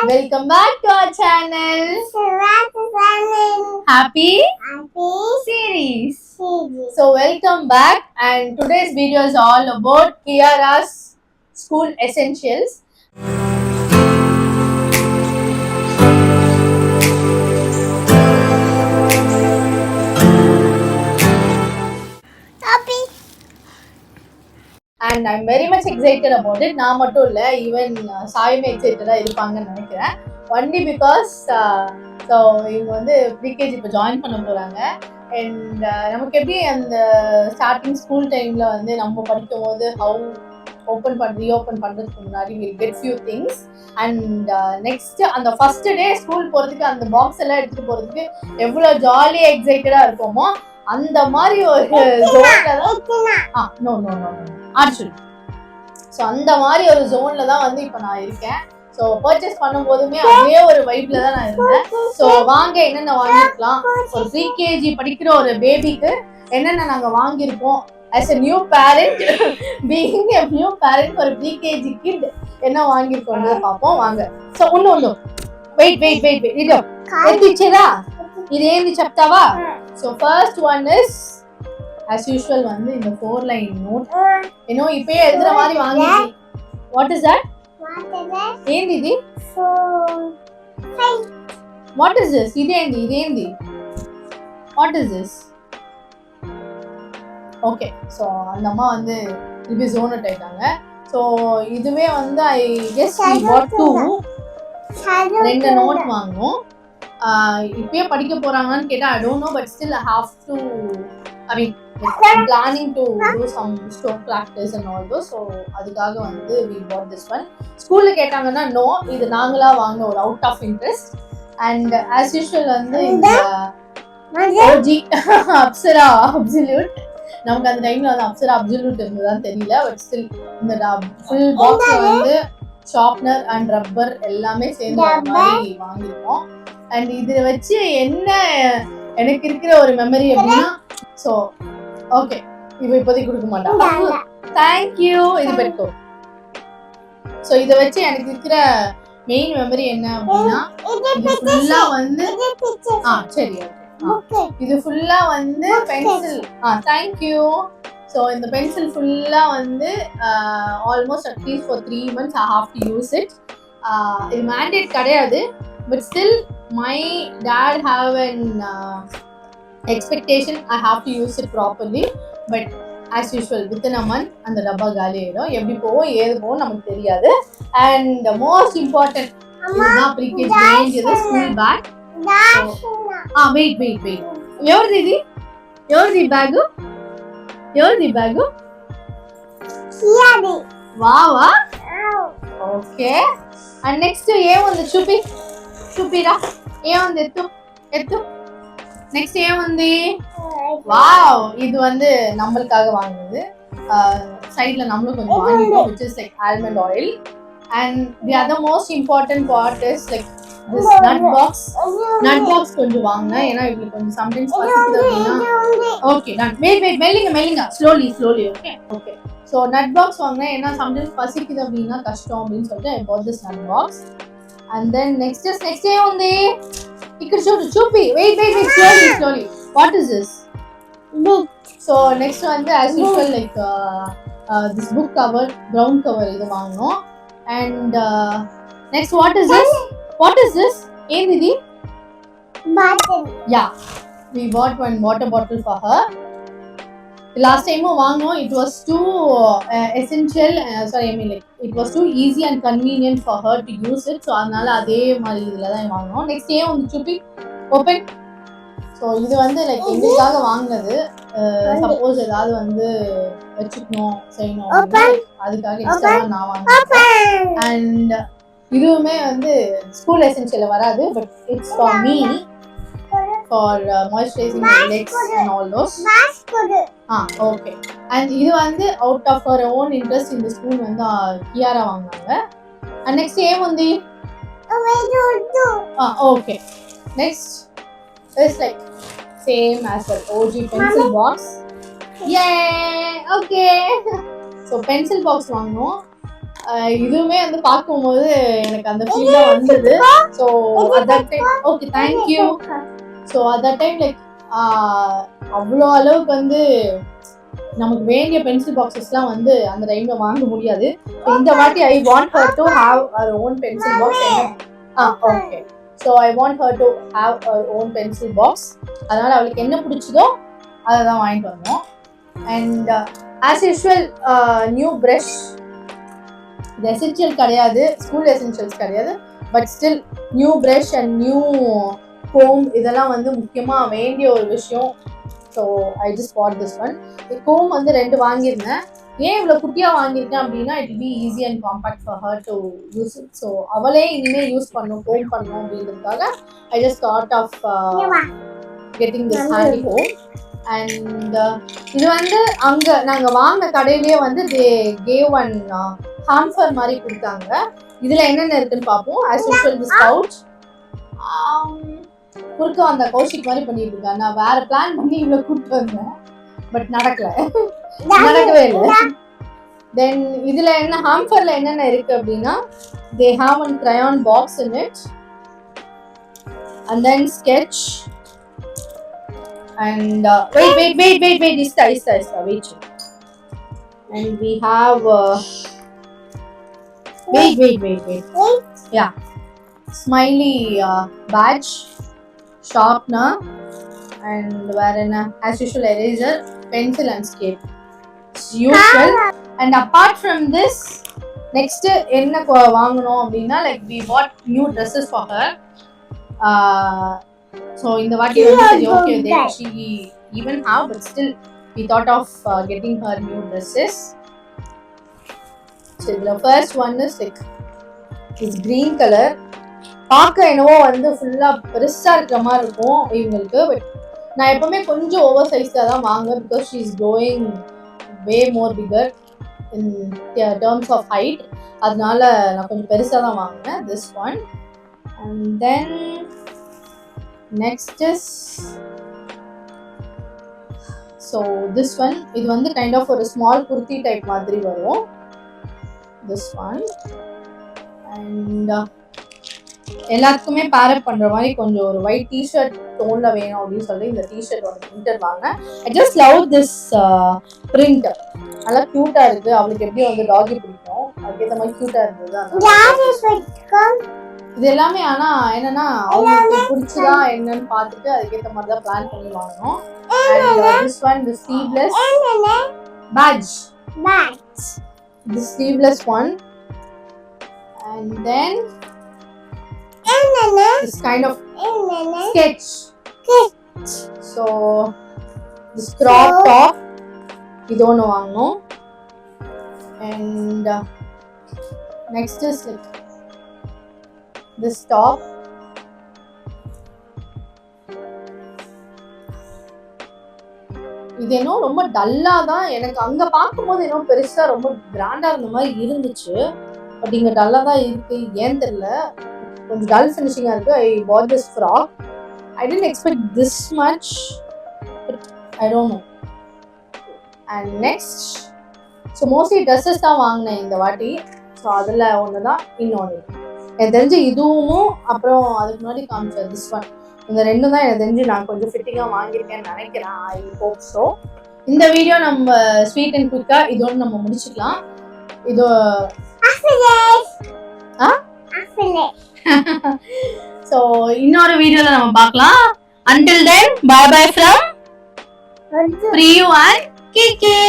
Welcome back to our channel. Happy series. So welcome back, and today's video is all about Kiara's school essentials. And I'm very much excited about it. நான் மட்டும் இல்ல, even சாயுமே எக்ஸைட்டடா இருப்பாங்கன்னு நினைக்கிறேன். Only because so இவங்க வந்து pre-KG இப்போ join பண்ண போறாங்க. அண்ட் நமக்கு எப்படி அந்த ஸ்டார்டிங் ஸ்கூல் டைம்ல வந்து நம்ம படிக்கும் போது ஹவு ரீஓப்பன் பண்றதுக்கு முன்னாடி will get few things. And next அந்த ஃபர்ஸ்ட் டே ஸ்கூல் போறதுக்கு அந்த பாக்ஸ் எல்லாம் எடுத்துட்டு போறதுக்கு எவ்வளவு ஜாலியா எக்ஸைட்டடா இருக்கோமோ அந்த மாதிரி ஒரு ஜோன்ல தான் நோ ஆக்சுவலி ஸோ அந்த மாதிரி ஒரு ஜோன்ல தான் வந்து இப்போ நான் இருக்கேன். ஸோ பர்ச்சேஸ் பண்ணும் போதுமே அதே ஒரு வைப்ல தான் நான் இருந்தேன். ஸோ வாங்க என்னென்ன வாங்கிருக்கலாம், ஒரு ப்ரீகேஜி படிக்கிற ஒரு பேபிக்கு என்னென்ன நாங்கள் வாங்கியிருக்கோம் as a new parent, being a new parent for a PKG kid என்ன வாங்கிருக்கோம்னு பார்ப்போம் வாங்க. ஸோ ஒன்று வெயிட் இதோ எடுத்துச்சேதா, இது ஏந்தி சப்தாவா. So first one is as usual வந்து இந்த 4 line note. இன்னும் இப்பயே எழுதுற மாதிரி வாங்கி. What is that? ஏந்தி இது? What is this? இது ஏந்தி. What is this? Okay, so அந்த அம்மா வந்து இது ஜோனட் ஆயிட்டாங்க. ஸோ இதுவே வந்து I guess we what to 2 note வாங்கணும். இப்பயே படிக்க போறாங்கன்னு கேட்டா I don't know, but still I have to planning to do some stroke practice and all those. So அதுக்காக வந்து we bought this one. ஸ்கூல்ல கேட்டாங்கன்னா நோ, இது நாங்களா வாங்க ஒரு out of interest. And as usual வந்து இந்த OG அப்சரா அப்சல்யூட், நமக்கு அந்த டைம்ல வந்து அப்சரா அப்சல்யூட் இருந்ததுதான் தெரியல, பட் ஸ்டில் இந்த ஃபுல் பாக்ஸ்ல வந்து ஷார்ப்னர் அண்ட் ரப்பர் எல்லாமே சேர்ந்து மாதிரி வாங்கிருக்கோம். அண்ட் இதை வச்சு என்ன எனக்கு இருக்கிற ஒரு மெமரி அப்படின்னா, ஸோ ஓகே இவ இப்போதைக்கு கொடுக்க மாட்டாங்க, தேங்க்யூ, இது பெருக்கும். ஸோ இதை வச்சு எனக்கு இருக்கிற மெயின் மெமரி என்ன அப்படின்னா, இது ஃபுல்லா வந்து சரி ஓகே, இது ஃபுல்லா வந்து பென்சில். தேங்க்யூ. ஸோ இந்த பென்சில் ஃபுல்லா வந்து almost at least for 3 months I have to use it. இது மேண்டேட் கிடையாது, but still my dot have an expectation I have to use it properly. But as usual within a month அந்த டப்பா காலி ஆயிடும். எப்படி போவோம் ஏது போவோம் நமக்கு தெரியாது. And most important இதுதான் ப்ரீகேஜி வேண்டியது ஸ்கூல் பேக். வெயிட் ఎవరిది బ్యాగు వావా ఓకే. అండ్ నెక్స్ట్ ఏముంది చూపిరా, ఏముంది ఎత్తు. நெக்ஸ்ட் ஏமுంది, வாவ், இது வந்து நம்மளுக்காக வாங்குனது. சைடுல நம்மளும் கொஞ்சம் வாங்கிட்டோம், which is like almond oil. And the other most important part is like this nut box கொஞ்சம் வாங்குனேன். ஏன்னா இவங்களுக்கு கொஞ்சம் sometimes பசிக்குது அப்படின்னா ஓகே நான் வெயிட் மெல்லிங்க slowly okay. So nut box வாங்கினேன், ஏன்னா sometimes பசிக்குது அப்படின்னா கஷ்டம் அப்படின்னு சொல்லிட்டு I bought this nut box. And then next ஏமுంది ఇక్కడ చూపి wait slowly. What is this? Book. So next one as usual like this book cover, brown cover இது வாங்கணும். And next what is this? ఏంది bottle? Yeah, we bought one water bottle for her. Last time வாங்கணும், it was too essential, it was too easy and convenient for her to use it. So அதனால அதே மாதிரி இதுல தான் வாங்கணும். Next வந்து சுப்பி open. So இது வந்து லைக் எங்களுக்காக வாங்கினது. சப்போஸ் ஏதாவது வந்து வச்சுக்கணும் செய்யணும் அதுக்காக எக்ஸ்ட்ரா நான் வாங்கினேன். அண்ட் இதுவுமே வந்து ஸ்கூல் எசென்ஷியல்ல வராது, but it's for me for moisturizing my legs and all those. Okay. And இது வந்து out of her own interest in the school வந்து கியாரா வாங்குனாங்க. And next ஏமுంది okay. Next is like same as the OG pencil box. Yay! Okay. So pencil box வாங்கணும். இதுவுமே வந்து பார்க்கும்போது எனக்கு அந்த ஃபீல் தான் வந்தது. So at time okay thank you. So at time like அவ்வளோ அளவுக்கு வந்து நமக்கு வேண்டிய பென்சில் பாக்ஸஸ்லாம் வந்து அந்த டைம்ல வாங்க முடியாது. இந்த வாட்டி I want her to have her own pencil box. Okay so I want her to have her own pencil box. அதனால அவளுக்கு என்ன பிடிச்சதோ அதை தான் வாங்கிட்டு வந்தோம். And as usual new brush. இது எசென்ஷியல் கிடையாது, ஸ்கூல் எசென்ஷியல்ஸ் கிடையாது, but still new brush and new comb இதெல்லாம் வந்து முக்கியமாக வேண்டிய ஒரு விஷயம். So I just bought this one. Comb வந்து 2 வாங்கியிருந்தேன். ஏன் இவ்வளோ குட்டியாக வாங்கியிருக்கேன் அப்படின்னா it be easy and compact for her to use it. So அவளே இனிமேல் யூஸ் பண்ணும், கோம் பண்ணும் அப்படின்றதுக்காக I just thought of getting this handy comb. And இது வந்து அங்கே நாங்கள் வாங்கின கடையிலேயே வந்து தே கேவ் ஒன் ஹாம்ஃபர் மாதிரி கொடுத்தாங்க. இதில் என்னென்ன இருக்குன்னு பார்ப்போம். As usual this pouch. குறுக்க அந்த கௌஷிக் மாதிரி பண்ணிட்டு இருக்கேன். நான் வேற பிளான் பண்ணி இவ்வளவு கூப்பிட்டு வந்தேன், பட் நடக்கவே இல்லை. தென் இதுல என்ன ஹாம்ஃபர்ல என்னென்ன இருக்கு அப்படின்னா they have one crayon box in it and then sketch and wait ista wait and we have wait yeah smiley badge, sharpener, and where as usual eraser, pencil and scale. It's usual. And apart from this, next enna vaanganom appadina like we bought new dresses for her. So in the vaati vandu okay then she even have, but still we thought of getting her new dresses. So the first one is like this green color. பார்க்க என்னவோ வந்து ஃபுல்லா பெருசா இருக்கிற மாதிரி இருக்கும் இவங்களுக்கு. But நான் எப்பவுமே கொஞ்சம் ஓவர் சைஸ்ல தான் வாங்குவேன் because she is growing way more bigger in terms of height. அதனால நான் கொஞ்சம் பெருசாக தான் வாங்கினேன் this one. And then next is so this one. இது வந்து கைண்ட் ஆஃப் ஒரு ஸ்மால் குர்த்தி டைப் மாதிரி வரும் திஸ் ஒன். அண்ட் எல்லாத்துக்குமே பேரப் பண்ற மாதிரி கொஞ்சம் ஒரு ஒயிட் டிஷர்ட் டோன்ல வேணும் அப்படின்னு சொல்லி இந்த டிஷர்ட் ஒரு பிரிண்டர் வாங்கினேன். I just love this print. நல்லா கியூட்டா இருக்கு. அவளுக்கு எப்படி வந்து டாகி பிடிக்கும் அதுக்கேற்ற மாதிரி கியூட்டா இருந்தது. இது எல்லாமே ஆனா என்னன்னா அவங்களுக்கு பிடிச்சதா என்னன்னு பார்த்துட்டு அதுக்கேற்ற மாதிரி தான் பிளான் பண்ணி வாங்கணும். This one the sleeveless badge, the sleeveless one. And then this kind of sketch. So this crop top idu one vaangnom. And next is like this top. இது என்ன ரொம்ப டல்லா தான் எனக்கு அங்க பார்க்கும்போது என்ன பெருசா ரொம்ப கிராண்டா இருந்த மாதிரி இருந்துச்சு. பட் இங்க டல்லா தான் இருக்கு, ஏன் தெரியல. கொஞ்சம் டல் ஃபினிஷிங்கா இருக்கு. ஐ bought this frock. I didn't expect this much, but I don't know. And next, so mostly dresses தான் வாங்கினேன் இந்த வாட்டி. ஸோ அதில் ஒன்று தான் இன்னொன்று. எனக்கு தெரிஞ்சு இதுவும் அப்புறம் அதுக்கு முன்னாடி காமிச்ச திஸ் ஒன், இந்த ரெண்டும் தான் எனக்கு தெரிஞ்சு நான் கொஞ்சம் ஃபிட்டிங்காக வாங்கியிருக்கேன்னு நினைக்கிறேன். I hope so. இந்த வீடியோ நம்ம ஸ்வீட் அண்ட் குயிக்காக இதோடு நம்ம முடிச்சுக்கலாம். இது ஸோ இன்னொரு வீடியோவில் நம்ம பார்க்கலாம். Until then, bye bye from Priyu and Kiki.